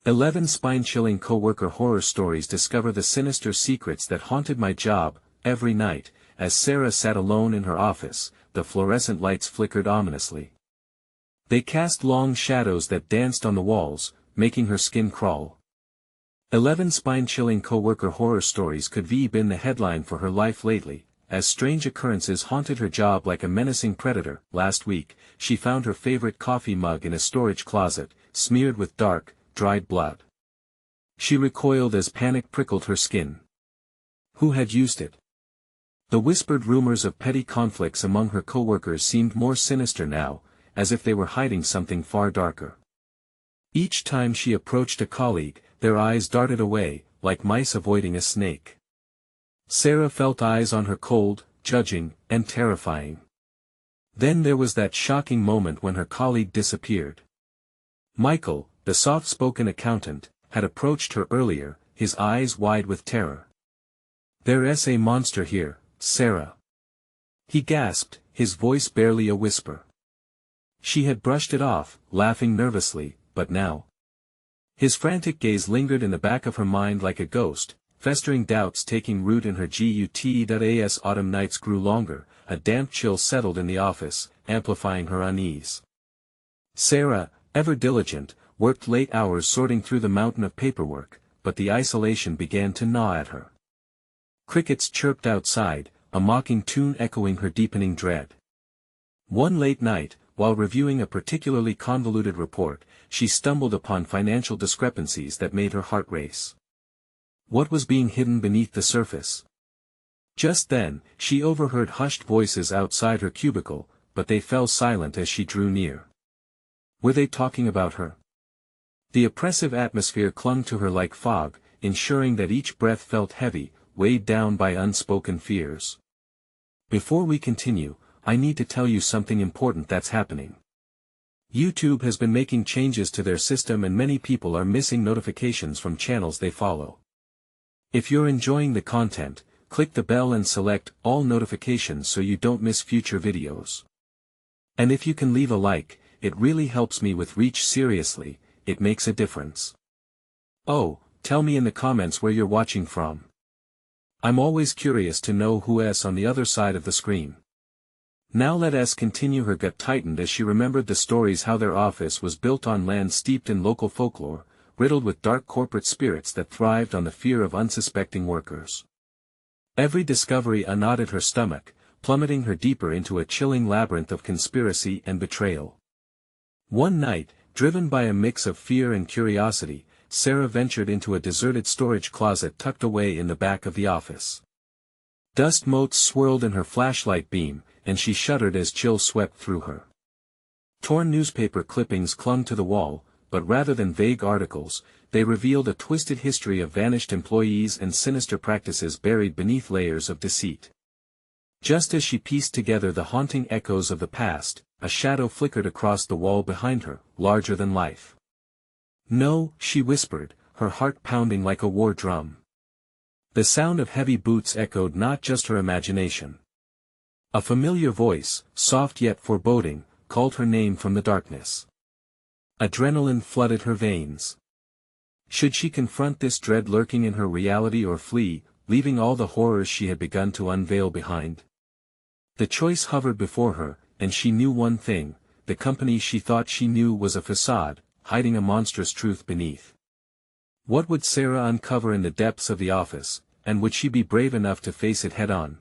11 spine-chilling coworker horror stories. Discover the sinister secrets that haunted my job. Every night, as Sarah sat alone in her office, the fluorescent lights flickered ominously. They cast long shadows that danced on the walls, making her skin crawl. 11 spine-chilling coworker horror stories could have been the headline for her life lately, as strange occurrences haunted her job like a menacing predator. Last week, she found her favorite coffee mug in a storage closet, smeared with dark, dried blood. She recoiled as panic prickled her skin. Who had used it? The whispered rumors of petty conflicts among her coworkers seemed more sinister now, as if they were hiding something far darker. Each time she approached a colleague, their eyes darted away, like mice avoiding a snake. Sarah felt eyes on her, cold, judging, and terrifying. Then there was that shocking moment when her colleague disappeared. Michael, the soft-spoken accountant, had approached her earlier, his eyes wide with terror. "There's a monster here, Sarah," he gasped, his voice barely a whisper. She had brushed it off, laughing nervously, but now. His frantic gaze lingered in the back of her mind like a ghost, festering doubts taking root in her gut. Autumn nights grew longer, a damp chill settled in the office, amplifying her unease. Sarah, ever diligent, worked late hours sorting through the mountain of paperwork, but the isolation began to gnaw at her. Crickets chirped outside, a mocking tune echoing her deepening dread. One late night, while reviewing a particularly convoluted report, she stumbled upon financial discrepancies that made her heart race. What was being hidden beneath the surface? Just then, she overheard hushed voices outside her cubicle, but they fell silent as she drew near. Were they talking about her? The oppressive atmosphere clung to her like fog, ensuring that each breath felt heavy, weighed down by unspoken fears. Before we continue, I need to tell you something important that's happening. YouTube has been making changes to their system and many people are missing notifications from channels they follow. If you're enjoying the content, click the bell and select all notifications so you don't miss future videos. And if you can leave a like, it really helps me with reach. Seriously, it makes a difference. Oh, tell me in the comments where you're watching from. I'm always curious to know who's on the other side of the screen. Now let us continue. Her gut tightened as she remembered the stories how their office was built on land steeped in local folklore, riddled with dark corporate spirits that thrived on the fear of unsuspecting workers. Every discovery unknotted her stomach, plummeting her deeper into a chilling labyrinth of conspiracy and betrayal. One night, driven by a mix of fear and curiosity, Sarah ventured into a deserted storage closet tucked away in the back of the office. Dust motes swirled in her flashlight beam, and she shuddered as chill swept through her. Torn newspaper clippings clung to the wall, but rather than vague articles, they revealed a twisted history of vanished employees and sinister practices buried beneath layers of deceit. Just as she pieced together the haunting echoes of the past, a shadow flickered across the wall behind her, larger than life. "No," she whispered, her heart pounding like a war drum. The sound of heavy boots echoed not just her imagination. A familiar voice, soft yet foreboding, called her name from the darkness. Adrenaline flooded her veins. Should she confront this dread lurking in her reality or flee, leaving all the horrors she had begun to unveil behind? The choice hovered before her, and she knew one thing: the company she thought she knew was a facade, hiding a monstrous truth beneath. What would Sarah uncover in the depths of the office, and would she be brave enough to face it head-on?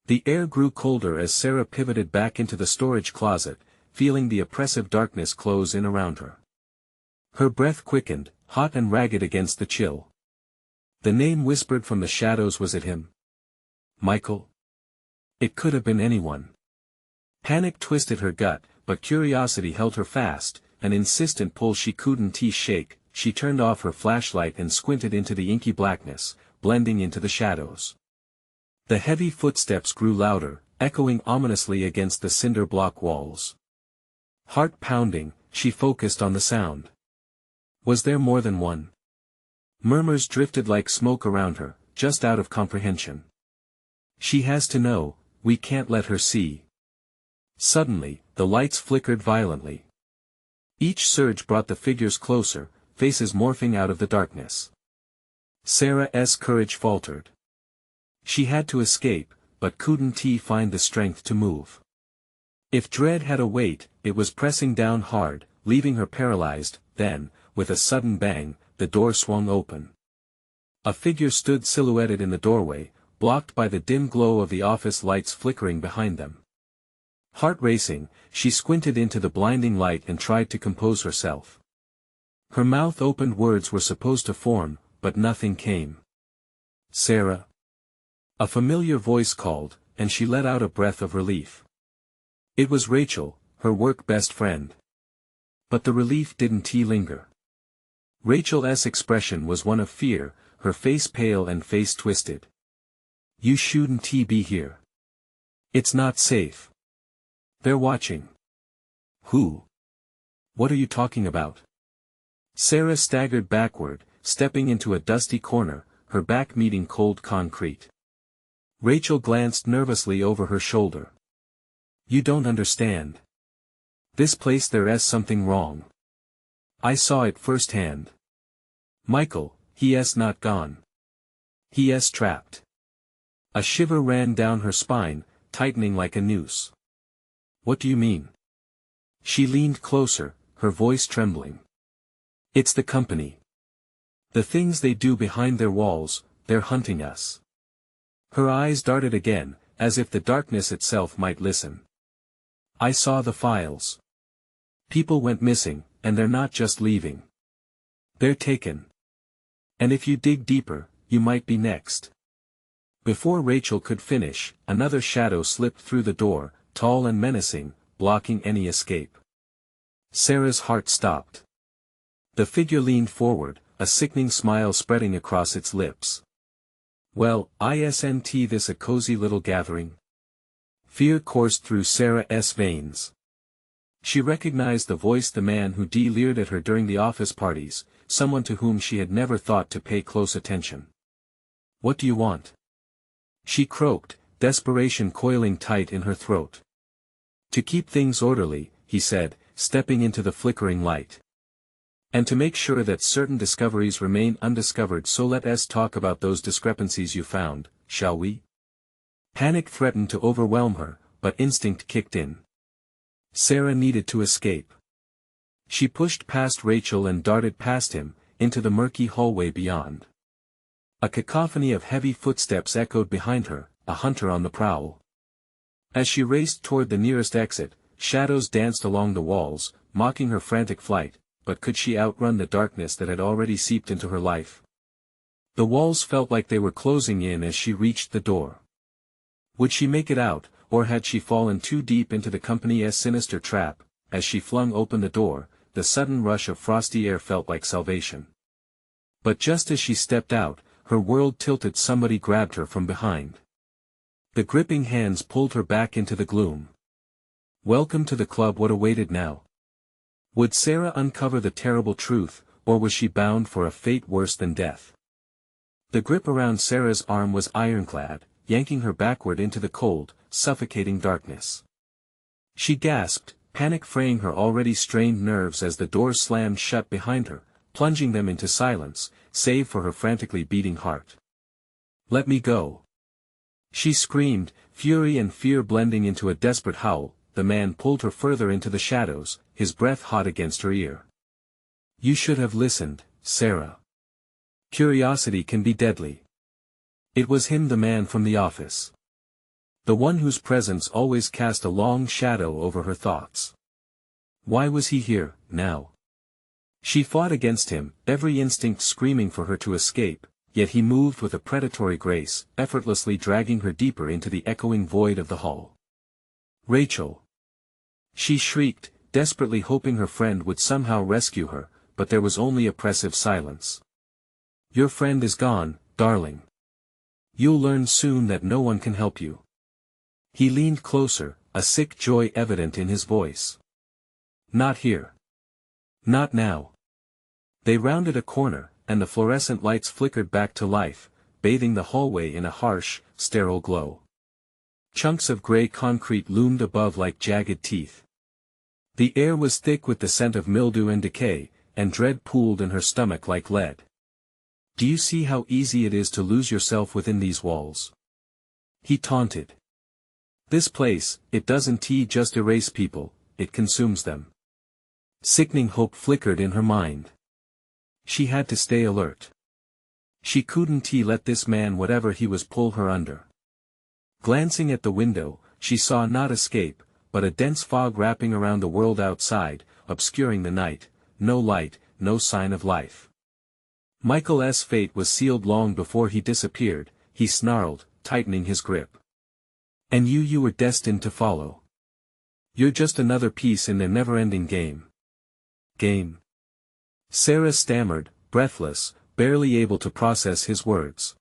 The air grew colder as Sarah pivoted back into the storage closet, feeling the oppressive darkness close in around her. Her breath quickened, hot and ragged against the chill. The name whispered from the shadows. Was it him? Michael? It could have been anyone. Panic twisted her gut, but curiosity held her fast, an insistent pull she couldn't shake. She turned off her flashlight and squinted into the inky blackness, blending into the shadows. The heavy footsteps grew louder, echoing ominously against the cinder block walls. Heart pounding, she focused on the sound. Was there more than one? Murmurs drifted like smoke around her, just out of comprehension. She has to know, we can't let her see. Suddenly, the lights flickered violently. Each surge brought the figures closer, faces morphing out of the darkness. Sarah's courage faltered. She had to escape, but couldn't find the strength to move. If dread had a weight, it was pressing down hard, leaving her paralyzed. Then, with a sudden bang, the door swung open. A figure stood silhouetted in the doorway, blocked by the dim glow of the office lights flickering behind them. Heart racing, she squinted into the blinding light and tried to compose herself. Her mouth opened, words were supposed to form, but nothing came. "Sarah." A familiar voice called, and she let out a breath of relief. It was Rachel, her work best friend. But the relief didn't linger. Rachel's expression was one of fear, her face pale and face twisted. "You shouldn't be here. It's not safe. They're watching." "Who? What are you talking about?" Sarah staggered backward, stepping into a dusty corner, her back meeting cold concrete. Rachel glanced nervously over her shoulder. "You don't understand. This place, there's something wrong. I saw it firsthand. Michael, he's not gone. He's trapped." A shiver ran down her spine, tightening like a noose. "What do you mean?" She leaned closer, her voice trembling. "It's the company. The things they do behind their walls, they're hunting us." Her eyes darted again, as if the darkness itself might listen. "I saw the files. People went missing, and they're not just leaving. They're taken. And if you dig deeper, you might be next." Before Rachel could finish, another shadow slipped through the door, tall and menacing, blocking any escape. Sarah's heart stopped. The figure leaned forward, a sickening smile spreading across its lips. "Well, isn't this a cozy little gathering?" Fear coursed through Sarah's veins. She recognized the voice, the man who leered at her during the office parties, someone to whom she had never thought to pay close attention. "What do you want?" she croaked, desperation coiling tight in her throat. "To keep things orderly," he said, stepping into the flickering light. "And to make sure that certain discoveries remain undiscovered, so let's talk about those discrepancies you found, shall we?" Panic threatened to overwhelm her, but instinct kicked in. Sarah needed to escape. She pushed past Rachel and darted past him, into the murky hallway beyond. A cacophony of heavy footsteps echoed behind her, a hunter on the prowl. As she raced toward the nearest exit, shadows danced along the walls, mocking her frantic flight, but could she outrun the darkness that had already seeped into her life? The walls felt like they were closing in as she reached the door. Would she make it out, or had she fallen too deep into the company's sinister trap? As she flung open the door, the sudden rush of frosty air felt like salvation. But just as she stepped out, her world tilted. Somebody grabbed her from behind. The gripping hands pulled her back into the gloom. Welcome to the club. What awaited now? Would Sarah uncover the terrible truth, or was she bound for a fate worse than death? The grip around Sarah's arm was ironclad, yanking her backward into the cold, suffocating darkness. She gasped, panic fraying her already strained nerves as the door slammed shut behind her, plunging them into silence, save for her frantically beating heart. "Let me go!" she screamed, fury and fear blending into a desperate howl. The man pulled her further into the shadows, his breath hot against her ear. "You should have listened, Sarah. Curiosity can be deadly." It was him, the man from the office. The one whose presence always cast a long shadow over her thoughts. Why was he here, now? She fought against him, every instinct screaming for her to escape, yet he moved with a predatory grace, effortlessly dragging her deeper into the echoing void of the hall. "Rachel!" she shrieked, desperately hoping her friend would somehow rescue her, but there was only oppressive silence. "Your friend is gone, darling. You'll learn soon that no one can help you." He leaned closer, a sick joy evident in his voice. "Not here. Not now." They rounded a corner, and the fluorescent lights flickered back to life, bathing the hallway in a harsh, sterile glow. Chunks of gray concrete loomed above like jagged teeth. The air was thick with the scent of mildew and decay, and dread pooled in her stomach like lead. Do you see how easy it is to lose yourself within these walls? He taunted. This place, it doesn't just erase people, it consumes them. Sickening hope flickered in her mind. She had to stay alert. She couldn't let this man, whatever he was, pull her under. Glancing at the window, she saw not escape, but a dense fog wrapping around the world outside, obscuring the night, no light, no sign of life. Michael's fate was sealed long before he disappeared, he snarled, tightening his grip. And you were destined to follow. You're just another piece in their never-ending game. Game? Sarah stammered, breathless, barely able to process his words.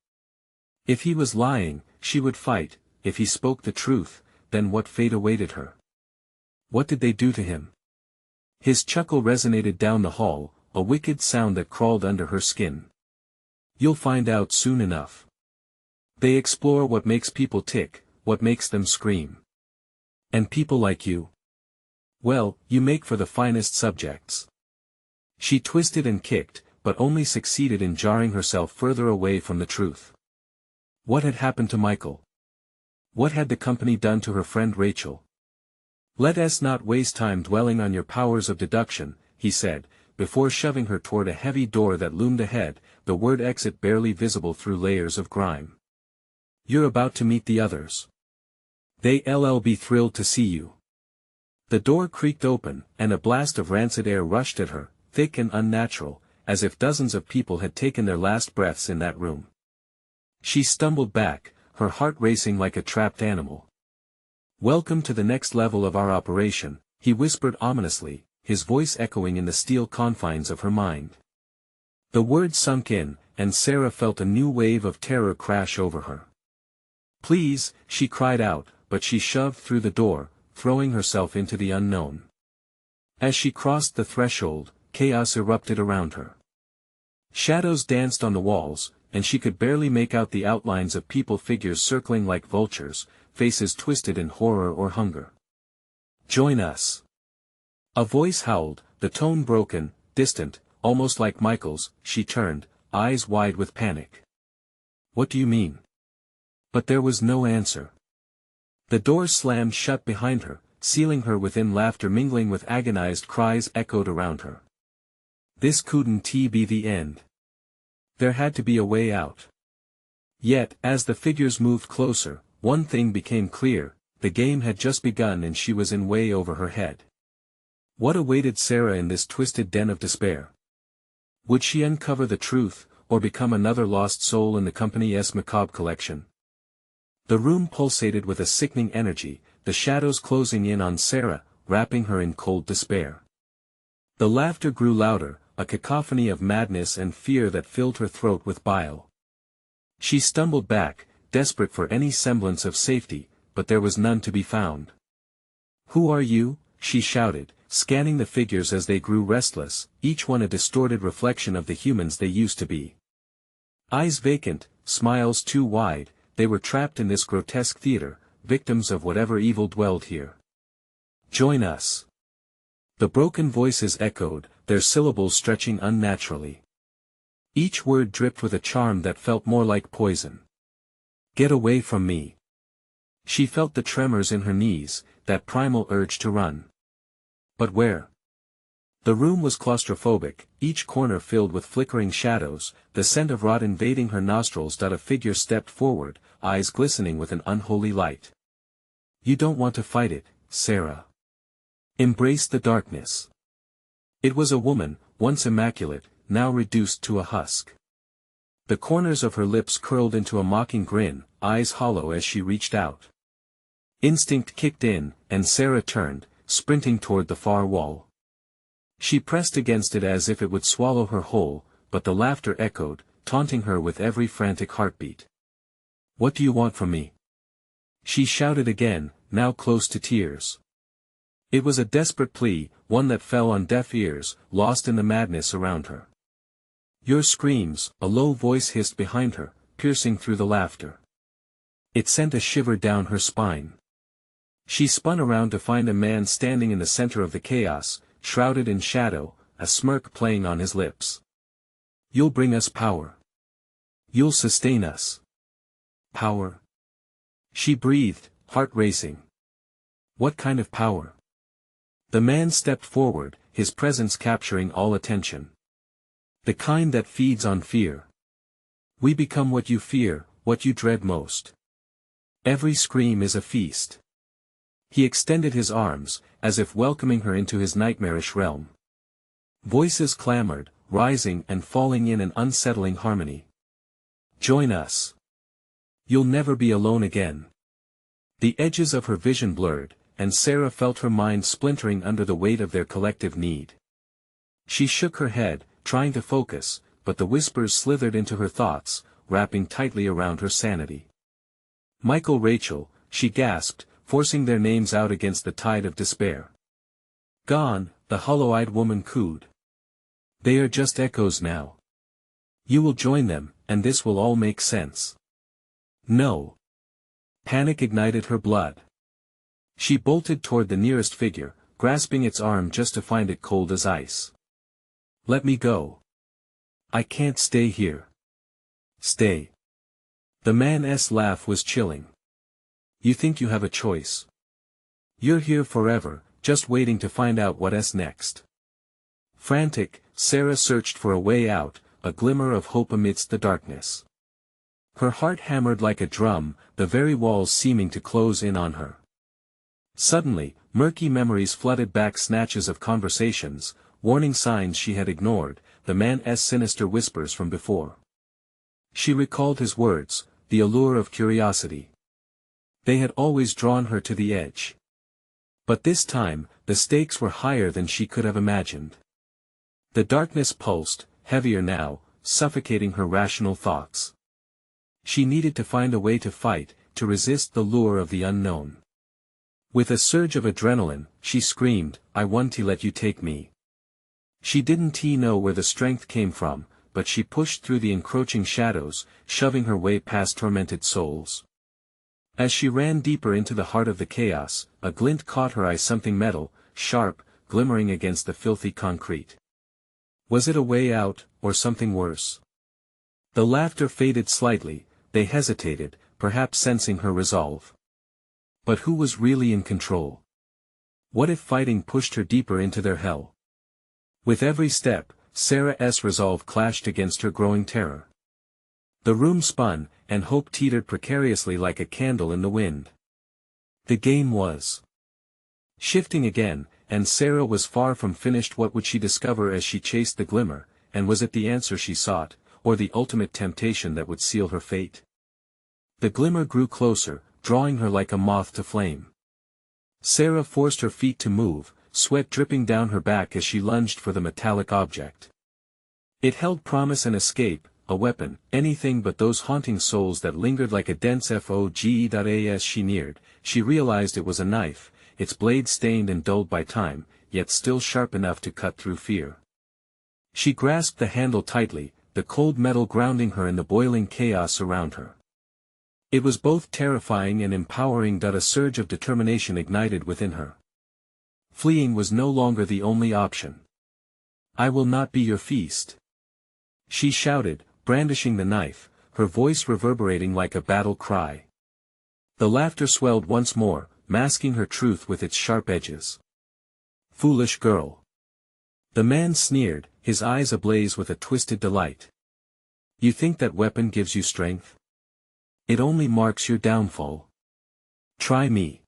If he was lying, she would fight. If he spoke the truth, then what fate awaited her? What did they do to him? His chuckle resonated down the hall, a wicked sound that crawled under her skin. You'll find out soon enough. They explore what makes people tick, what makes them scream. And people like you? Well, you make for the finest subjects. She twisted and kicked, but only succeeded in jarring herself further away from the truth. What had happened to Michael? What had the company done to her friend Rachel? Let us not waste time dwelling on your powers of deduction, he said, before shoving her toward a heavy door that loomed ahead, the word exit barely visible through layers of grime. You're about to meet the others. They'll be thrilled to see you. The door creaked open, and a blast of rancid air rushed at her, thick and unnatural, as if dozens of people had taken their last breaths in that room. She stumbled back, her heart racing like a trapped animal. Welcome to the next level of our operation, he whispered ominously, his voice echoing in the steel confines of her mind. The words sunk in, and Sarah felt a new wave of terror crash over her. Please, she cried out, but she shoved through the door, throwing herself into the unknown. As she crossed the threshold, chaos erupted around her. Shadows danced on the walls, and she could barely make out the outlines of figures circling like vultures, faces twisted in horror or hunger. Join us. A voice howled, the tone broken, distant, almost like Michael's. She turned, eyes wide with panic. What do you mean? But there was no answer. The door slammed shut behind her, sealing her within. Laughter mingling with agonized cries echoed around her. This couldn't be the end. There had to be a way out. Yet, as the figures moved closer, one thing became clear: the game had just begun and she was in way over her head. What awaited Sarah in this twisted den of despair? Would she uncover the truth, or become another lost soul in the company's macabre collection? The room pulsated with a sickening energy, the shadows closing in on Sarah, wrapping her in cold despair. The laughter grew louder, a cacophony of madness and fear that filled her throat with bile. She stumbled back, desperate for any semblance of safety, but there was none to be found. Who are you? She shouted, scanning the figures as they grew restless, each one a distorted reflection of the humans they used to be. Eyes vacant, smiles too wide, they were trapped in this grotesque theater, victims of whatever evil dwelled here. Join us. The broken voices echoed, their syllables stretching unnaturally. Each word dripped with a charm that felt more like poison. Get away from me. She felt the tremors in her knees, that primal urge to run. But where? The room was claustrophobic, each corner filled with flickering shadows, the scent of rot invading her nostrils. A figure stepped forward, eyes glistening with an unholy light. You don't want to fight it, Sarah. Embrace the darkness. It was a woman, once immaculate, now reduced to a husk. The corners of her lips curled into a mocking grin, eyes hollow as she reached out. Instinct kicked in, and Sarah turned, sprinting toward the far wall. She pressed against it as if it would swallow her whole, but the laughter echoed, taunting her with every frantic heartbeat. What do you want from me? She shouted again, now close to tears. It was a desperate plea, one that fell on deaf ears, lost in the madness around her. Your screams, a low voice hissed behind her, piercing through the laughter. It sent a shiver down her spine. She spun around to find a man standing in the center of the chaos, shrouded in shadow, a smirk playing on his lips. You'll bring us power. You'll sustain us. Power? She breathed, heart racing. What kind of power? The man stepped forward, his presence capturing all attention. The kind that feeds on fear. We become what you fear, what you dread most. Every scream is a feast. He extended his arms, as if welcoming her into his nightmarish realm. Voices clamored, rising and falling in an unsettling harmony. Join us. You'll never be alone again. The edges of her vision blurred, and Sarah felt her mind splintering under the weight of their collective need. She shook her head, trying to focus, but the whispers slithered into her thoughts, wrapping tightly around her sanity. Michael, Rachel, she gasped, forcing their names out against the tide of despair. Gone, the hollow-eyed woman cooed. They are just echoes now. You will join them, and this will all make sense. No. Panic ignited her blood. She bolted toward the nearest figure, grasping its arm just to find it cold as ice. Let me go. I can't stay here. Stay. The man's laugh was chilling. You think you have a choice. You're here forever, just waiting to find out what's next. Frantic, Sarah searched for a way out, a glimmer of hope amidst the darkness. Her heart hammered like a drum, the very walls seeming to close in on her. Suddenly, murky memories flooded back, snatches of conversations, warning signs she had ignored, the man's sinister whispers from before. She recalled his words, the allure of curiosity. They had always drawn her to the edge. But this time, the stakes were higher than she could have imagined. The darkness pulsed, heavier now, suffocating her rational thoughts. She needed to find a way to fight, to resist the lure of the unknown. With a surge of adrenaline, she screamed, I want to let you take me. She didn't know where the strength came from, but she pushed through the encroaching shadows, shoving her way past tormented souls. As she ran deeper into the heart of the chaos, a glint caught her eye, something metal, sharp, glimmering against the filthy concrete. Was it a way out, or something worse? The laughter faded slightly, they hesitated, perhaps sensing her resolve. But who was really in control? What if fighting pushed her deeper into their hell? With every step, Sarah's resolve clashed against her growing terror. The room spun, and hope teetered precariously like a candle in the wind. The game was shifting again, and Sarah was far from finished. What would she discover as she chased the glimmer, and was it the answer she sought, or the ultimate temptation that would seal her fate? The glimmer grew closer, drawing her like a moth to flame. Sarah forced her feet to move, sweat dripping down her back as she lunged for the metallic object. It held promise and escape, a weapon, anything but those haunting souls that lingered like a dense fog. As she neared, she realized it was a knife, its blade stained and dulled by time, yet still sharp enough to cut through fear. She grasped the handle tightly, the cold metal grounding her in the boiling chaos around her. It was both terrifying and empowering. A surge of determination ignited within her. Fleeing was no longer the only option. I will not be your feast. She shouted, brandishing the knife, her voice reverberating like a battle cry. The laughter swelled once more, masking her truth with its sharp edges. Foolish girl. The man sneered, his eyes ablaze with a twisted delight. You think that weapon gives you strength? It only marks your downfall. Try me.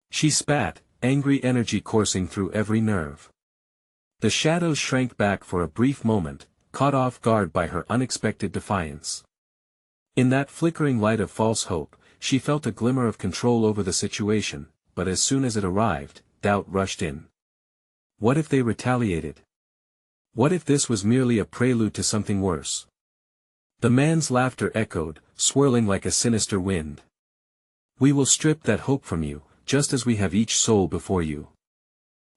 She spat, angry energy coursing through every nerve. The shadows shrank back for a brief moment, caught off guard by her unexpected defiance. In that flickering light of false hope, she felt a glimmer of control over the situation, but as soon as it arrived, doubt rushed in. What if they retaliated? What if this was merely a prelude to something worse? The man's laughter echoed, swirling like a sinister wind. We will strip that hope from you, just as we have each soul before you.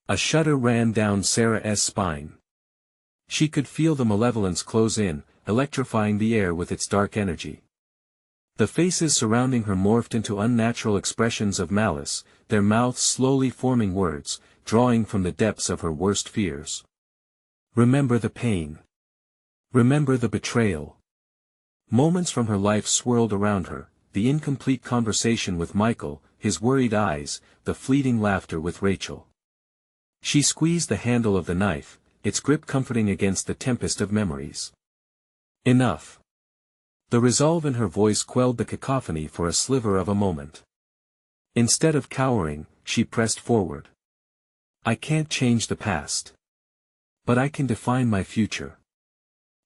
A shudder ran down Sarah's spine. She could feel the malevolence close in, electrifying the air with its dark energy. The faces surrounding her morphed into unnatural expressions of malice, their mouths slowly forming words, drawing from the depths of her worst fears. Remember the pain. Remember the betrayal. Moments from her life swirled around her, the incomplete conversation with Michael, his worried eyes, the fleeting laughter with Rachel. She squeezed the handle of the knife, its grip comforting against the tempest of memories. Enough. The resolve in her voice quelled the cacophony for a sliver of a moment. Instead of cowering, she pressed forward. I can't change the past. But I can define my future.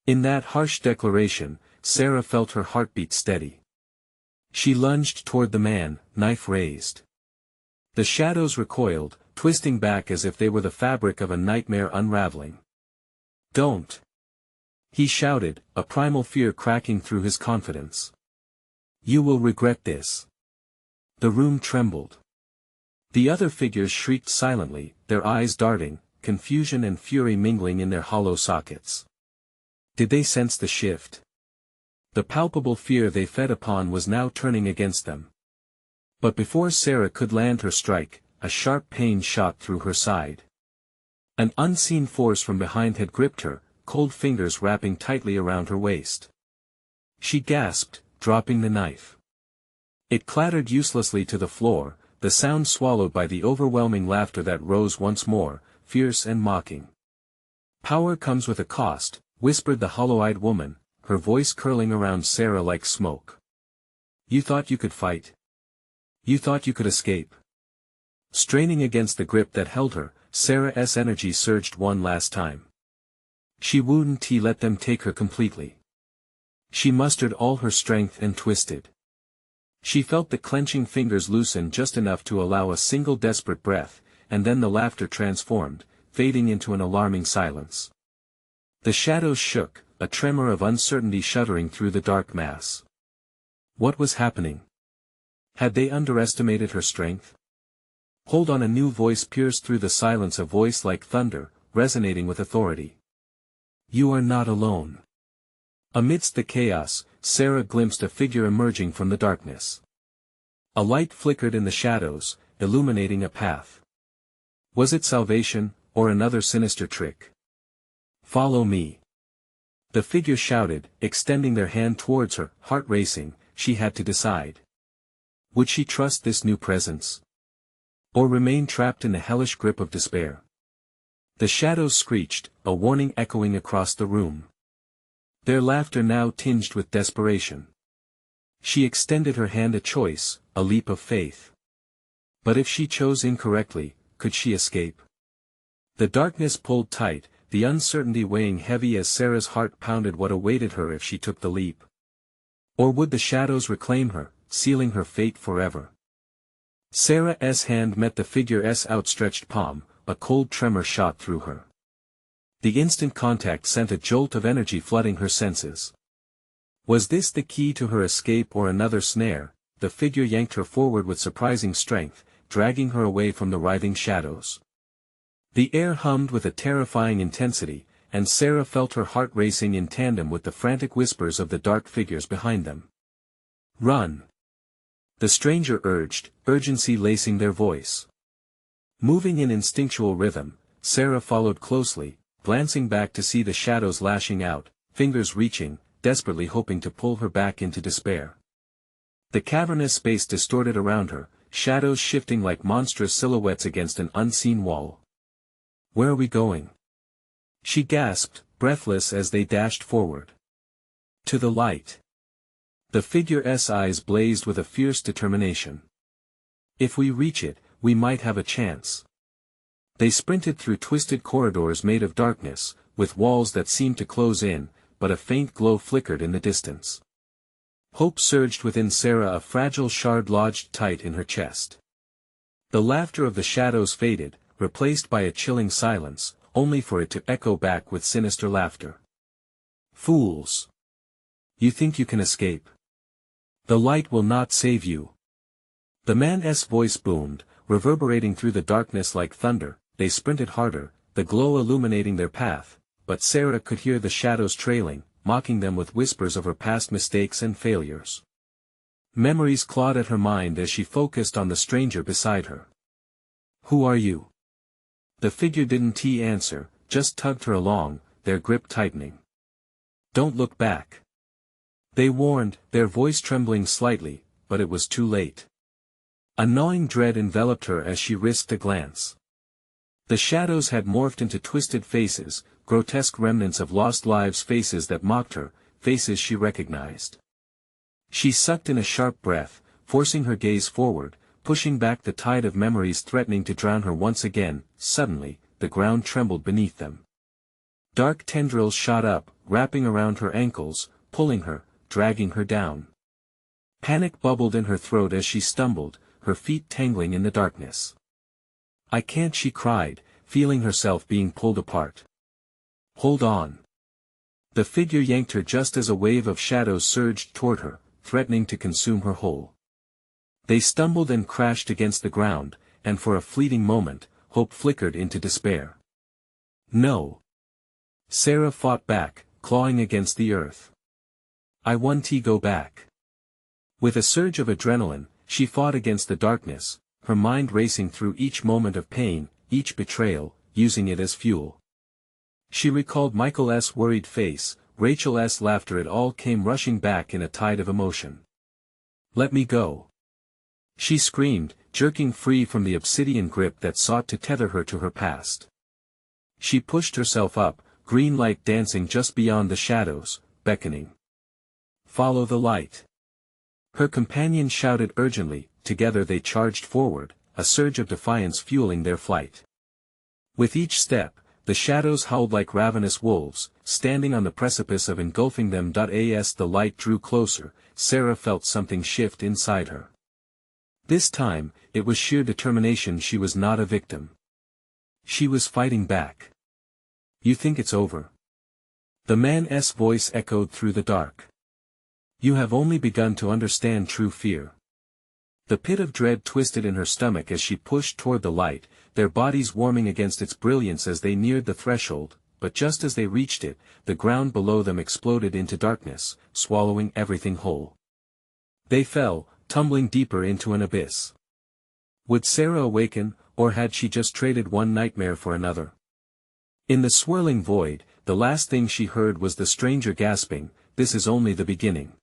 In that harsh declaration, Sarah felt her heartbeat steady. She lunged toward the man, knife raised. The shadows recoiled, twisting back as if they were the fabric of a nightmare unraveling. Don't! He shouted, a primal fear cracking through his confidence. You will regret this. The room trembled. The other figures shrieked silently, their eyes darting, confusion and fury mingling in their hollow sockets. Did they sense the shift? The palpable fear they fed upon was now turning against them. But before Sarah could land her strike, a sharp pain shot through her side. An unseen force from behind had gripped her, cold fingers wrapping tightly around her waist. She gasped, dropping the knife. It clattered uselessly to the floor, the sound swallowed by the overwhelming laughter that rose once more, fierce and mocking. Power comes with a cost, whispered the hollow-eyed woman, her voice curling around Sarah like smoke. You thought you could fight? You thought you could escape? Straining against the grip that held her, Sarah's energy surged one last time. She wouldn't let them take her completely. She mustered all her strength and twisted. She felt the clenching fingers loosen just enough to allow a single desperate breath, and then the laughter transformed, fading into an alarming silence. The shadows shook, a tremor of uncertainty shuddering through the dark mass. What was happening? Had they underestimated her strength? Hold on, a new voice pierced through the silence, a voice like thunder, resonating with authority. You are not alone. Amidst the chaos, Sarah glimpsed a figure emerging from the darkness. A light flickered in the shadows, illuminating a path. Was it salvation, or another sinister trick? Follow me. The figure shouted, extending their hand towards her, heart racing. She had to decide. Would she trust this new presence? Or remain trapped in the hellish grip of despair? The shadows screeched, a warning echoing across the room. Their laughter now tinged with desperation. She extended her hand, a choice, a leap of faith. But if she chose incorrectly, could she escape? The darkness pulled tight, the uncertainty weighing heavy as Sarah's heart pounded what awaited her if she took the leap. Or would the shadows reclaim her, sealing her fate forever? Sarah's hand met the figure's outstretched palm, a cold tremor shot through her. The instant contact sent a jolt of energy flooding her senses. Was this the key to her escape or another snare? The figure yanked her forward with surprising strength, dragging her away from the writhing shadows. The air hummed with a terrifying intensity, and Sarah felt her heart racing in tandem with the frantic whispers of the dark figures behind them. Run! The stranger urged, urgency lacing their voice. Moving in instinctual rhythm, Sarah followed closely, glancing back to see the shadows lashing out, fingers reaching, desperately hoping to pull her back into despair. The cavernous space distorted around her, shadows shifting like monstrous silhouettes against an unseen wall. Where are we going? She gasped, breathless as they dashed forward. To the light. The figure's eyes blazed with a fierce determination. If we reach it, we might have a chance. They sprinted through twisted corridors made of darkness, with walls that seemed to close in, but a faint glow flickered in the distance. Hope surged within Sarah, a fragile shard lodged tight in her chest. The laughter of the shadows faded, replaced by a chilling silence, only for it to echo back with sinister laughter. Fools! You think you can escape? The light will not save you. The man's voice boomed, reverberating through the darkness like thunder. They sprinted harder, the glow illuminating their path, but Sarah could hear the shadows trailing, mocking them with whispers of her past mistakes and failures. Memories clawed at her mind as she focused on the stranger beside her. Who are you? The figure didn't answer, just tugged her along, their grip tightening. "Don't look back," they warned, their voice trembling slightly, but it was too late. A gnawing dread enveloped her as she risked a glance. The shadows had morphed into twisted faces, grotesque remnants of lost lives, faces that mocked her, faces she recognized. She sucked in a sharp breath, forcing her gaze forward, pushing back the tide of memories threatening to drown her once again. Suddenly, the ground trembled beneath them. Dark tendrils shot up, wrapping around her ankles, pulling her, dragging her down. Panic bubbled in her throat as she stumbled, her feet tangling in the darkness. "I can't," she cried, feeling herself being pulled apart. "Hold on." The figure yanked her just as a wave of shadows surged toward her, threatening to consume her whole. They stumbled and crashed against the ground, and for a fleeting moment, hope flickered into despair. "No." Sarah fought back, clawing against the earth. "I want to go back." With a surge of adrenaline, she fought against the darkness, her mind racing through each moment of pain, each betrayal, using it as fuel. She recalled Michael's worried face, Rachel's laughter. It all came rushing back in a tide of emotion. "Let me go," she screamed, jerking free from the obsidian grip that sought to tether her to her past. She pushed herself up, green light dancing just beyond the shadows, beckoning. "Follow the light." Her companion shouted urgently. Together they charged forward, a surge of defiance fueling their flight. With each step, the shadows howled like ravenous wolves, standing on the precipice of engulfing them. As the light drew closer, Sarah felt something shift inside her. This time, it was sheer determination. She was not a victim. She was fighting back. "You think it's over?" The man's voice echoed through the dark. "You have only begun to understand true fear." The pit of dread twisted in her stomach as she pushed toward the light, their bodies warming against its brilliance as they neared the threshold, but just as they reached it, the ground below them exploded into darkness, swallowing everything whole. They fell, tumbling deeper into an abyss. Would Sarah awaken, or had she just traded one nightmare for another? In the swirling void, the last thing she heard was the stranger gasping, "This is only the beginning."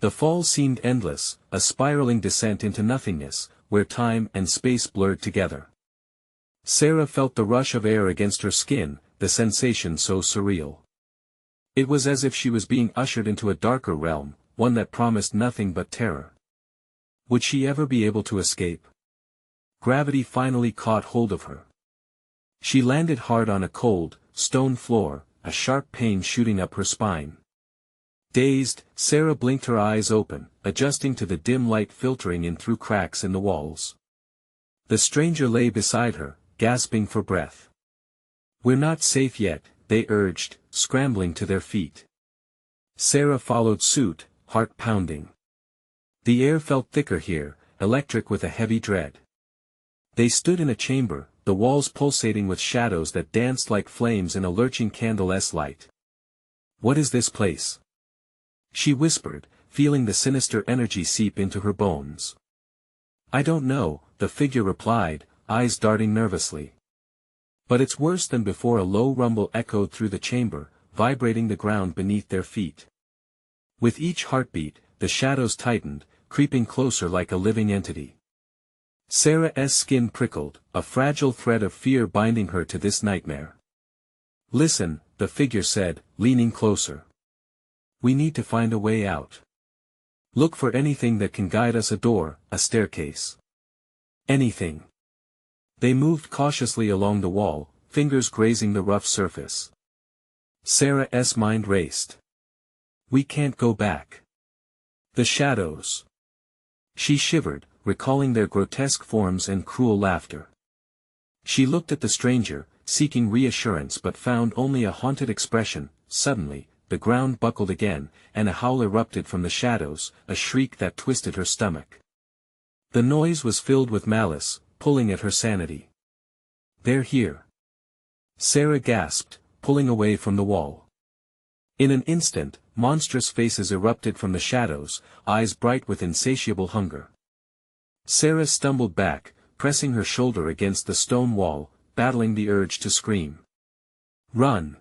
The fall seemed endless, a spiraling descent into nothingness, where time and space blurred together. Sarah felt the rush of air against her skin, the sensation so surreal. It was as if she was being ushered into a darker realm, one that promised nothing but terror. Would she ever be able to escape? Gravity finally caught hold of her. She landed hard on a cold, stone floor, a sharp pain shooting up her spine. Dazed, Sarah blinked her eyes open, adjusting to the dim light filtering in through cracks in the walls. The stranger lay beside her, gasping for breath. "We're not safe yet," they urged, scrambling to their feet. Sarah followed suit, heart pounding. The air felt thicker here, electric with a heavy dread. They stood in a chamber, the walls pulsating with shadows that danced like flames in a lurching candle's light. "What is this place?" she whispered, feeling the sinister energy seep into her bones. "I don't know," the figure replied, eyes darting nervously. "But it's worse than before." A low rumble echoed through the chamber, vibrating the ground beneath their feet. With each heartbeat, the shadows tightened, creeping closer like a living entity. Sarah's skin prickled, a fragile thread of fear binding her to this nightmare. "Listen," the figure said, leaning closer. "We need to find a way out. Look for anything that can guide us, a door, a staircase. Anything." They moved cautiously along the wall, fingers grazing the rough surface. Sarah's mind raced. "We can't go back. The shadows." She shivered, recalling their grotesque forms and cruel laughter. She looked at the stranger, seeking reassurance but found only a haunted expression. Suddenly, the ground buckled again, and a howl erupted from the shadows, a shriek that twisted her stomach. The noise was filled with malice, pulling at her sanity. "They're here," Sarah gasped, pulling away from the wall. In an instant, monstrous faces erupted from the shadows, eyes bright with insatiable hunger. Sarah stumbled back, pressing her shoulder against the stone wall, battling the urge to scream. Run!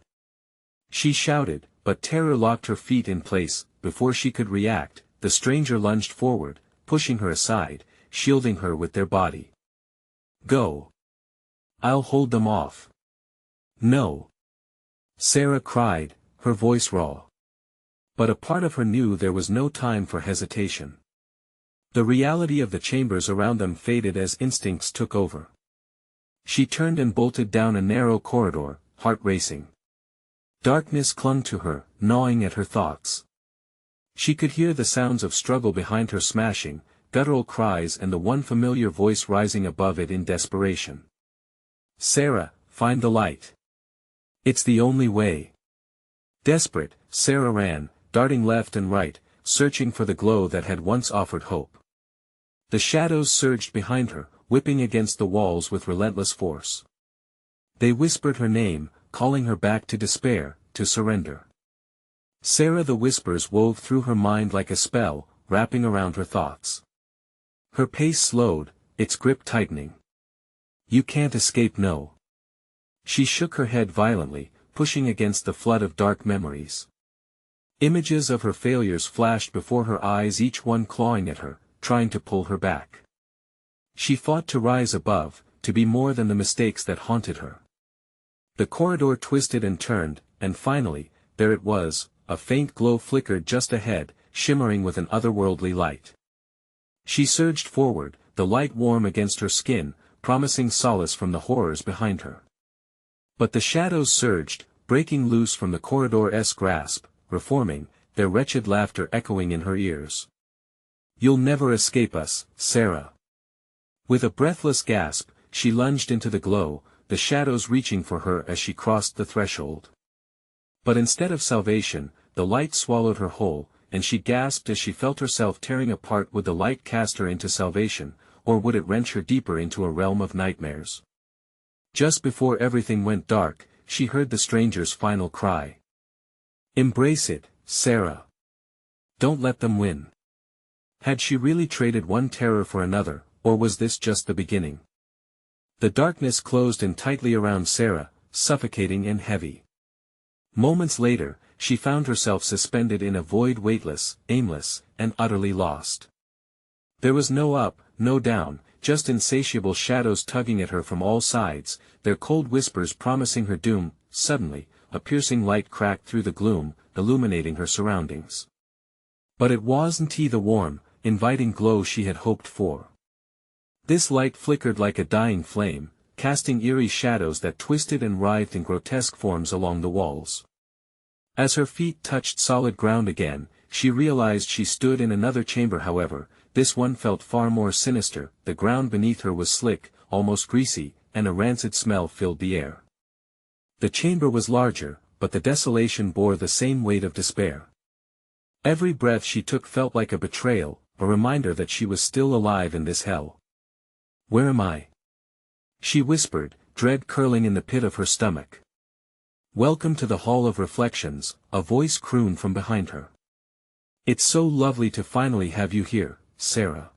She shouted, but terror locked her feet in place. Before she could react, the stranger lunged forward, pushing her aside, shielding her with their body. Go! I'll hold them off. No! Sarah cried, her voice raw. But a part of her knew there was no time for hesitation. The reality of the chambers around them faded as instincts took over. She turned and bolted down a narrow corridor, heart racing. Darkness clung to her, gnawing at her thoughts. She could hear the sounds of struggle behind her smashing, guttural cries and the one familiar voice rising above it in desperation. Sarah, find the light. It's the only way. Desperate, Sarah ran, darting left and right, searching for the glow that had once offered hope. The shadows surged behind her, whipping against the walls with relentless force. They whispered her name, calling her back to despair, to surrender. Sarah, the whispers wove through her mind like a spell, wrapping around her thoughts. Her pace slowed, its grip tightening. You can't escape, no. She shook her head violently, pushing against the flood of dark memories. Images of her failures flashed before her eyes, each one clawing at her, trying to pull her back. She fought to rise above, to be more than the mistakes that haunted her. The corridor twisted and turned, and finally, there it was, a faint glow flickered just ahead, shimmering with an otherworldly light. She surged forward, the light warm against her skin, promising solace from the horrors behind her. But the shadows surged, breaking loose from the corridor's grasp, reforming, their wretched laughter echoing in her ears. You'll never escape us, Sarah. With a breathless gasp, she lunged into the glow, the shadows reaching for her as she crossed the threshold. But instead of salvation, the light swallowed her whole, and she gasped as she felt herself tearing apart. Would the light cast her into salvation, or would it wrench her deeper into a realm of nightmares? Just before everything went dark, she heard the stranger's final cry. Embrace it, Sarah. Don't let them win. Had she really traded one terror for another, or was this just the beginning? The darkness closed in tightly around Sarah, suffocating and heavy. Moments later, she found herself suspended in a void, weightless, aimless, and utterly lost. There was no up, no down, just insatiable shadows tugging at her from all sides, their cold whispers promising her doom. Suddenly, a piercing light cracked through the gloom, illuminating her surroundings. But it wasn't the warm, inviting glow she had hoped for. This light flickered like a dying flame, casting eerie shadows that twisted and writhed in grotesque forms along the walls. As her feet touched solid ground again, she realized she stood in another chamber. However, this one felt far more sinister. The ground beneath her was slick, almost greasy, and a rancid smell filled the air. The chamber was larger, but the desolation bore the same weight of despair. Every breath she took felt like a betrayal, a reminder that she was still alive in this hell. Where am I? She whispered, dread curling in the pit of her stomach. Welcome to the Hall of Reflections, a voice crooned from behind her. It's so lovely to finally have you here, Sarah.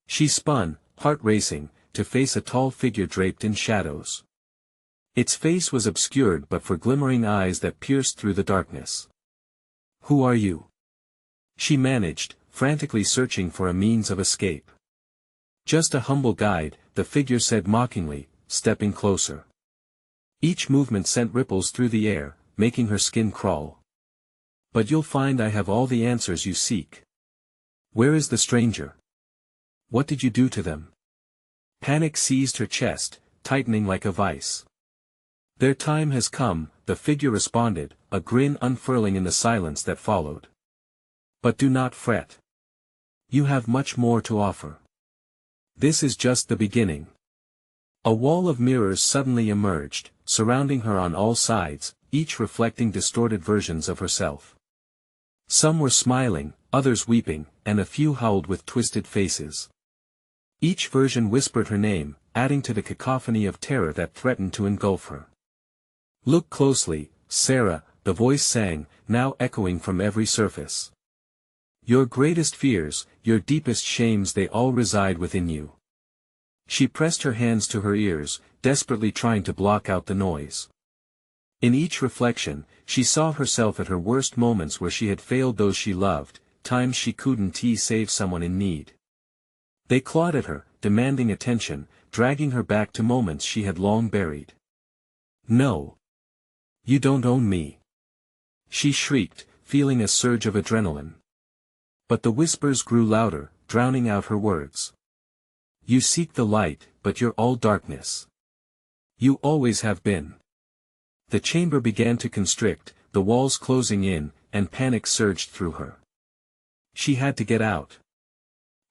She spun, heart racing, to face a tall figure draped in shadows. Its face was obscured but for glimmering eyes that pierced through the darkness. Who are you? She managed, frantically searching for a means of escape. Just a humble guide, the figure said mockingly, stepping closer. Each movement sent ripples through the air, making her skin crawl. But you'll find I have all the answers you seek. Where is the stranger? What did you do to them? Panic seized her chest, tightening like a vice. Their time has come, the figure responded, a grin unfurling in the silence that followed. But do not fret. You have much more to offer. This is just the beginning. A wall of mirrors suddenly emerged, surrounding her on all sides, each reflecting distorted versions of herself. Some were smiling, others weeping, and a few howled with twisted faces. Each version whispered her name, adding to the cacophony of terror that threatened to engulf her. Look closely, Sarah, the voice sang, now echoing from every surface. Your greatest fears, your deepest shames, they all reside within you. She pressed her hands to her ears, desperately trying to block out the noise. In each reflection, she saw herself at her worst moments where she had failed those she loved, times she couldn't save someone in need. They clawed at her, demanding attention, dragging her back to moments she had long buried. "No. You don't own me," she shrieked, feeling a surge of adrenaline. But the whispers grew louder, drowning out her words. "You seek the light, but you're all darkness. You always have been." The chamber began to constrict, the walls closing in, and panic surged through her. She had to get out.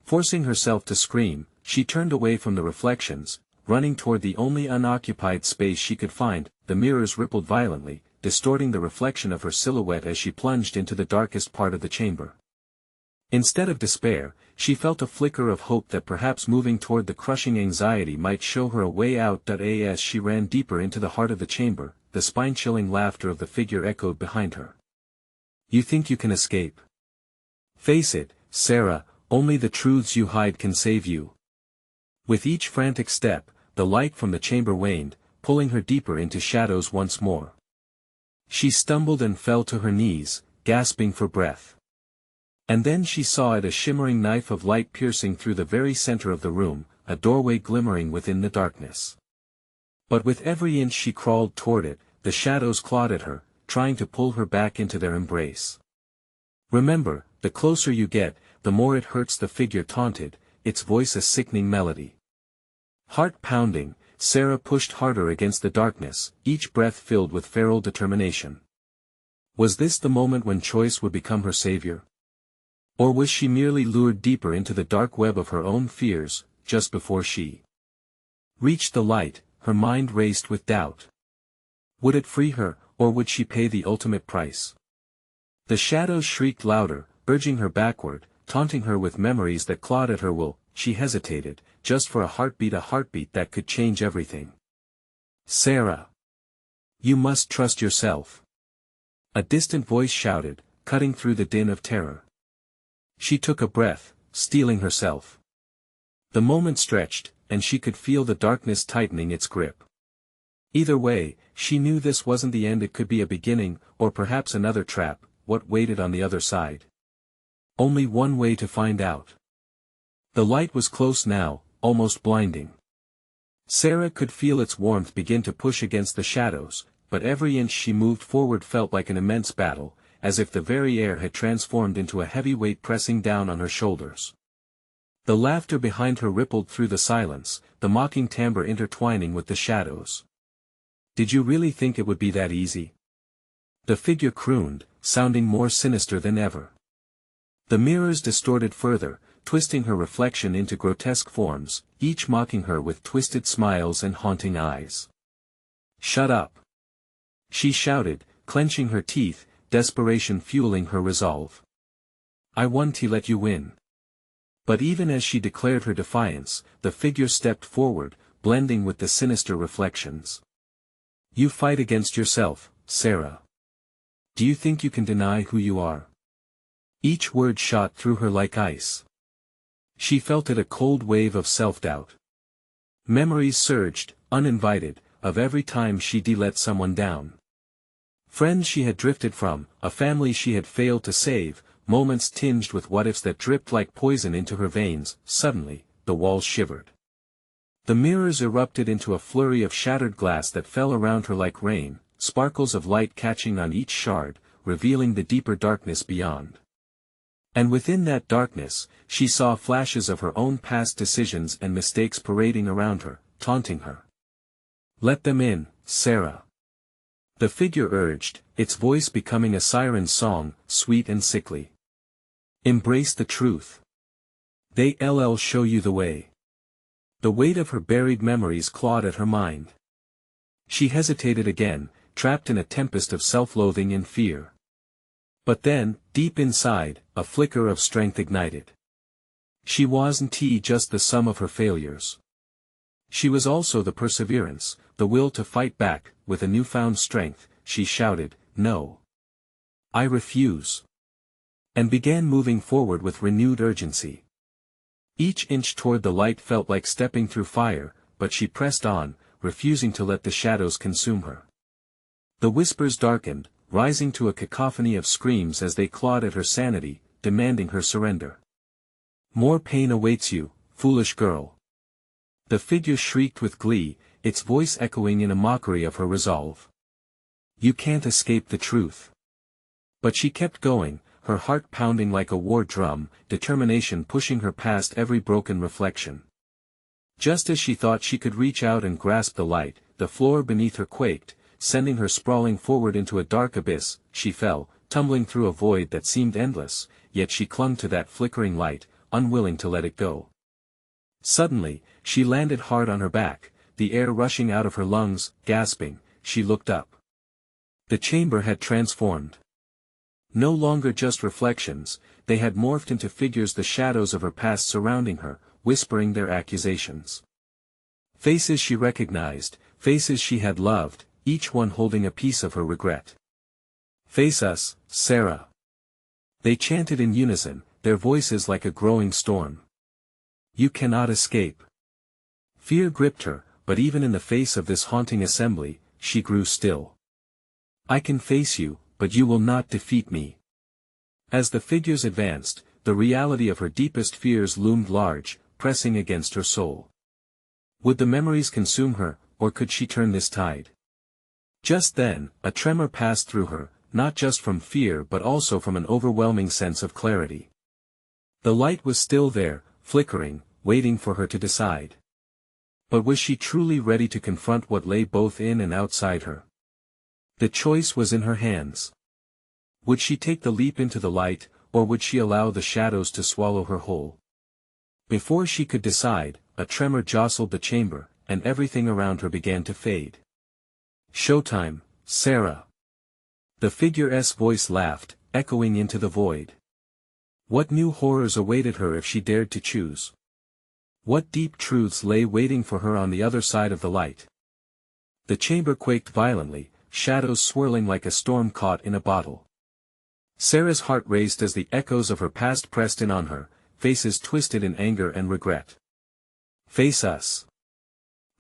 Forcing herself to scream, she turned away from the reflections, running toward the only unoccupied space she could find. The mirrors rippled violently, distorting the reflection of her silhouette as she plunged into the darkest part of the chamber. Instead of despair, she felt a flicker of hope that perhaps moving toward the crushing anxiety might show her a way out. As she ran deeper into the heart of the chamber, the spine-chilling laughter of the figure echoed behind her. "You think you can escape? Face it, Sarah, only the truths you hide can save you." With each frantic step, the light from the chamber waned, pulling her deeper into shadows once more. She stumbled and fell to her knees, gasping for breath. And then she saw it, a shimmering knife of light piercing through the very center of the room, a doorway glimmering within the darkness. But with every inch she crawled toward it, the shadows clawed at her, trying to pull her back into their embrace. "Remember, the closer you get, the more it hurts," the figure taunted, its voice a sickening melody. Heart pounding, Sarah pushed harder against the darkness, each breath filled with feral determination. Was this the moment when choice would become her savior? Or was she merely lured deeper into the dark web of her own fears, just before she reached the light? Her mind raced with doubt. Would it free her, or would she pay the ultimate price? The shadows shrieked louder, urging her backward, taunting her with memories that clawed at her will. She hesitated, just for a heartbeat that could change everything. "Sarah! You must trust yourself," a distant voice shouted, cutting through the din of terror. She took a breath, steeling herself. The moment stretched, and she could feel the darkness tightening its grip. Either way, she knew this wasn't the end. It could be a beginning, or perhaps another trap. What waited on the other side? Only one way to find out. The light was close now, almost blinding. Sarah could feel its warmth begin to push against the shadows, but every inch she moved forward felt like an immense battle, as if the very air had transformed into a heavy weight pressing down on her shoulders. The laughter behind her rippled through the silence, the mocking timbre intertwining with the shadows. "Did you really think it would be that easy?" the figure crooned, sounding more sinister than ever. The mirrors distorted further, twisting her reflection into grotesque forms, each mocking her with twisted smiles and haunting eyes. "Shut up!" she shouted, clenching her teeth, desperation fueling her resolve. "I want to let you win." But even as she declared her defiance, the figure stepped forward, blending with the sinister reflections. "You fight against yourself, Sarah. Do you think you can deny who you are?" Each word shot through her like ice. She felt it, a cold wave of self-doubt. Memories surged, uninvited, of every time she'd let someone down. Friends she had drifted from, a family she had failed to save, moments tinged with what-ifs that dripped like poison into her veins. Suddenly, the walls shivered. The mirrors erupted into a flurry of shattered glass that fell around her like rain, sparkles of light catching on each shard, revealing the deeper darkness beyond. And within that darkness, she saw flashes of her own past decisions and mistakes parading around her, taunting her. "Let them in, Sarah," the figure urged, its voice becoming a siren's song, sweet and sickly. "Embrace the truth. They'll show you the way." The weight of her buried memories clawed at her mind. She hesitated again, trapped in a tempest of self-loathing and fear. But then, deep inside, a flicker of strength ignited. She wasn't just the sum of her failures. She was also the perseverance, the will to fight back. With a newfound strength, she shouted, "No. I refuse," and began moving forward with renewed urgency. Each inch toward the light felt like stepping through fire, but she pressed on, refusing to let the shadows consume her. The whispers darkened, rising to a cacophony of screams as they clawed at her sanity, demanding her surrender. More pain awaits you, foolish girl. The figure shrieked with glee, its voice echoing in a mockery of her resolve. You can't escape the truth. But she kept going, her heart pounding like a war drum, determination pushing her past every broken reflection. Just as she thought she could reach out and grasp the light, the floor beneath her quaked, sending her sprawling forward into a dark abyss. She fell, tumbling through a void that seemed endless, yet she clung to that flickering light, unwilling to let it go. Suddenly, she landed hard on her back, the air rushing out of her lungs. Gasping, she looked up. The chamber had transformed. No longer just reflections, they had morphed into figures, the shadows of her past surrounding her, whispering their accusations. Faces she recognized, faces she had loved, each one holding a piece of her regret. Face us, Sarah. They chanted in unison, their voices like a growing storm. You cannot escape. Fear gripped her, but even in the face of this haunting assembly, she grew still. I can face you, but you will not defeat me. As the figures advanced, the reality of her deepest fears loomed large, pressing against her soul. Would the memories consume her, or could she turn this tide? Just then, a tremor passed through her, not just from fear but also from an overwhelming sense of clarity. The light was still there, flickering, waiting for her to decide. But was she truly ready to confront what lay both in and outside her? The choice was in her hands. Would she take the leap into the light, or would she allow the shadows to swallow her whole? Before she could decide, a tremor jostled the chamber, and everything around her began to fade. Showtime, Sarah. The figure's voice laughed, echoing into the void. What new horrors awaited her if she dared to choose? What deep truths lay waiting for her on the other side of the light? The chamber quaked violently, shadows swirling like a storm caught in a bottle. Sarah's heart raced as the echoes of her past pressed in on her, faces twisted in anger and regret. Face us.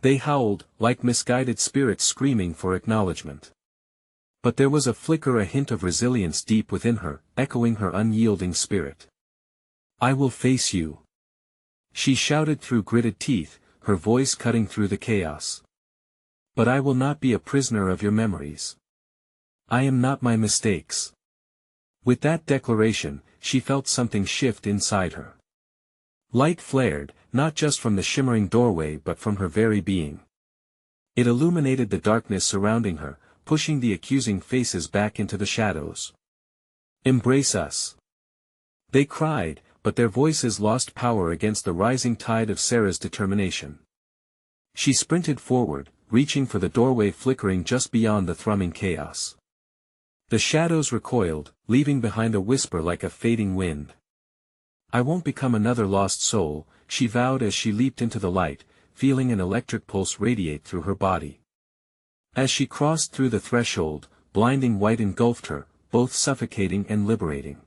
They howled, like misguided spirits screaming for acknowledgement. But there was a flicker, a hint of resilience deep within her, echoing her unyielding spirit. I will face you. She shouted through gritted teeth, her voice cutting through the chaos. But I will not be a prisoner of your memories. I am not my mistakes. With that declaration, she felt something shift inside her. Light flared, not just from the shimmering doorway but from her very being. It illuminated the darkness surrounding her, pushing the accusing faces back into the shadows. Embrace us. They cried, but their voices lost power against the rising tide of Sarah's determination. She sprinted forward, reaching for the doorway flickering just beyond the thrumming chaos. The shadows recoiled, leaving behind a whisper like a fading wind. I won't become another lost soul, she vowed as she leaped into the light, feeling an electric pulse radiate through her body. As she crossed through the threshold, blinding white engulfed her, both suffocating and liberating.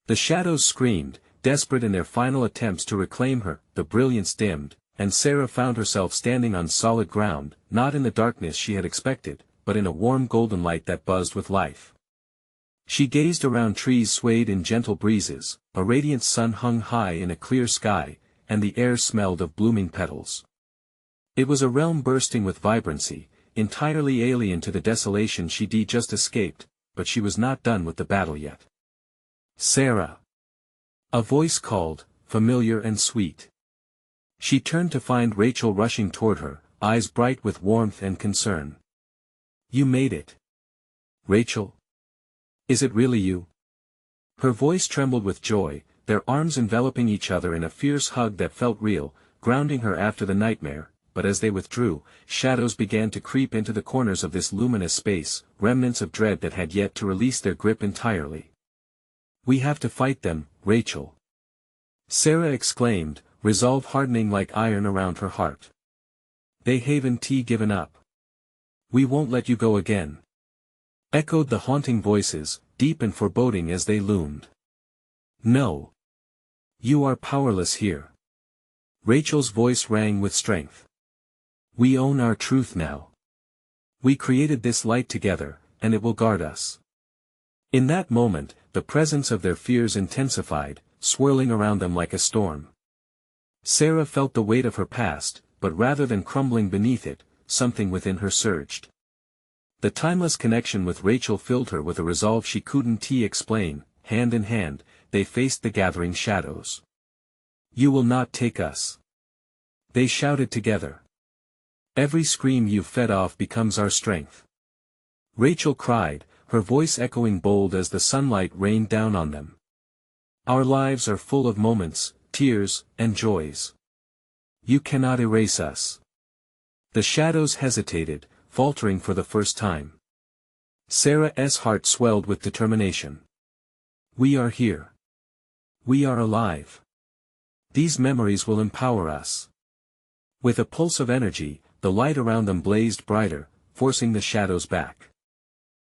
The shadows screamed, desperate in their final attempts to reclaim her. The brilliance dimmed, and Sarah found herself standing on solid ground, not in the darkness she had expected, but in a warm golden light that buzzed with life. She gazed around. Trees swayed in gentle breezes, a radiant sun hung high in a clear sky, and the air smelled of blooming petals. It was a realm bursting with vibrancy, entirely alien to the desolation she'd just escaped, but she was not done with the battle yet. Sarah. A voice called, familiar and sweet. She turned to find Rachel rushing toward her, eyes bright with warmth and concern. You made it. Rachel? Is it really you? Her voice trembled with joy, their arms enveloping each other in a fierce hug that felt real, grounding her after the nightmare. But as they withdrew, shadows began to creep into the corners of this luminous space, remnants of dread that had yet to release their grip entirely. We have to fight them, Rachel. Sarah exclaimed, resolve hardening like iron around her heart. They haven't given up. We won't let you go again. Echoed the haunting voices, deep and foreboding as they loomed. No. You are powerless here. Rachel's voice rang with strength. We own our truth now. We created this light together, and it will guard us. In that moment, the presence of their fears intensified, swirling around them like a storm. Sarah felt the weight of her past, but rather than crumbling beneath it, something within her surged. The timeless connection with Rachel filled her with a resolve she couldn't explain. Hand in hand, they faced the gathering shadows. "You will not take us," they shouted together. "Every scream you've fed off becomes our strength," Rachel cried, her voice echoing bold as the sunlight rained down on them. "Our lives are full of moments, tears, and joys. You cannot erase us." The shadows hesitated, faltering for the first time. Sarah's heart swelled with determination. "We are here. We are alive. These memories will empower us." With a pulse of energy, the light around them blazed brighter, forcing the shadows back.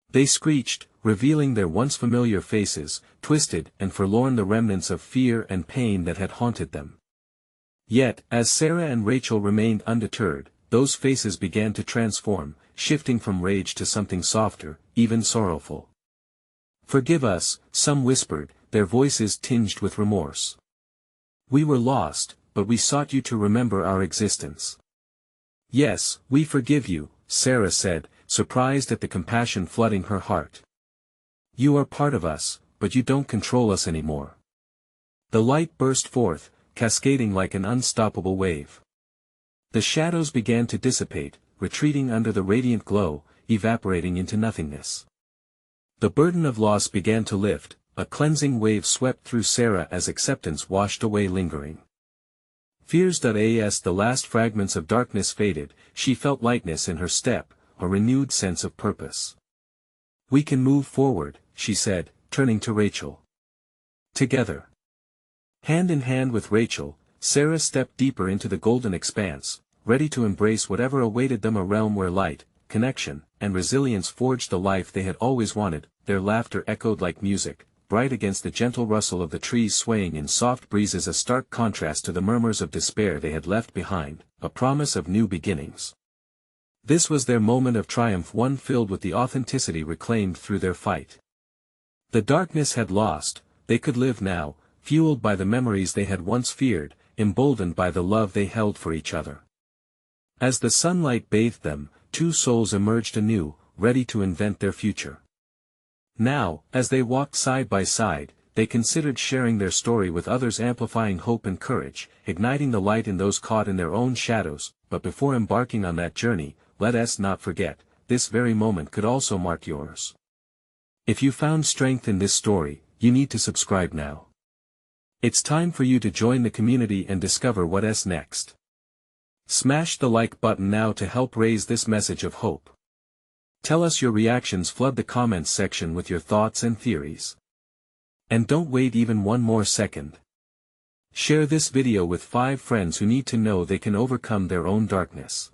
They screeched, revealing their once familiar faces, twisted and forlorn, the remnants of fear and pain that had haunted them. Yet, as Sarah and Rachel remained undeterred, those faces began to transform, shifting from rage to something softer, even sorrowful. "Forgive us," some whispered, their voices tinged with remorse. "We were lost, but we sought you to remember our existence." "Yes, we forgive you," Sarah said, surprised at the compassion flooding her heart. "You are part of us, but you don't control us anymore." The light burst forth, cascading like an unstoppable wave. The shadows began to dissipate, retreating under the radiant glow, evaporating into nothingness. The burden of loss began to lift, a cleansing wave swept through Sarah as acceptance washed away lingering fears. As the last fragments of darkness faded, she felt lightness in her step, a renewed sense of purpose. "We can move forward," she said, turning to Rachel. Together. Hand in hand with Rachel, Sarah stepped deeper into the golden expanse, ready to embrace whatever awaited them, a realm where light, connection, and resilience forged the life they had always wanted. Their laughter echoed like music, bright against the gentle rustle of the trees swaying in soft breezes, a stark contrast to the murmurs of despair they had left behind, a promise of new beginnings. This was their moment of triumph, one filled with the authenticity reclaimed through their fight. The darkness had lost, they could live now, fueled by the memories they had once feared, emboldened by the love they held for each other. As the sunlight bathed them, two souls emerged anew, ready to invent their future. Now, as they walked side by side, they considered sharing their story with others, amplifying hope and courage, igniting the light in those caught in their own shadows. But before embarking on that journey, let us not forget, this very moment could also mark yours. If you found strength in this story, you need to subscribe now. It's time for you to join the community and discover what's next. Smash the like button now to help raise this message of hope. Tell us your reactions, flood the comments section with your thoughts and theories. And don't wait even one more second. Share this video with 5 friends who need to know they can overcome their own darkness.